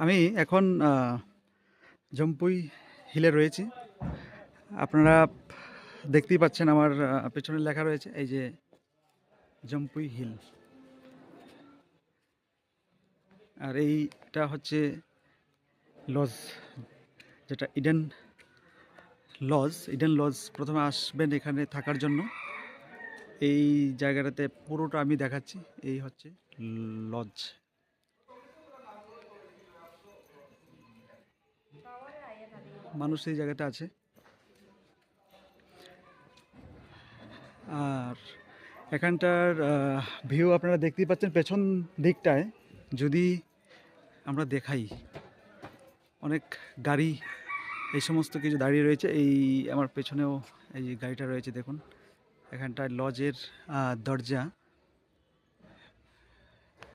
আমি এখন জম্পুই হিলে রয়েছি। আপনারা দেখতেই পাচ্ছেন আমার পেছনে লেখা রয়েছে এই যে জম্পুই হিল। আর এইটা হচ্ছে লজ, যেটা ইডেন লজ। প্রথমে আসবেন এখানে থাকার জন্য। এই জায়গাটাতে পুরোটা আমি দেখাচ্ছি। এই হচ্ছে লজ। মানুষ এই জায়গাটা আছে। আর এখানটার ভিউ আপনারা দেখতেই পাচ্ছেন পেছন দিকটায়। যদি আমরা দেখাই, অনেক গাড়ি এই সমস্ত কিছু দাঁড়িয়ে রয়েছে। এই আমার পেছনেও এই যে গাড়িটা রয়েছে দেখুন। এখানটায় লজের দরজা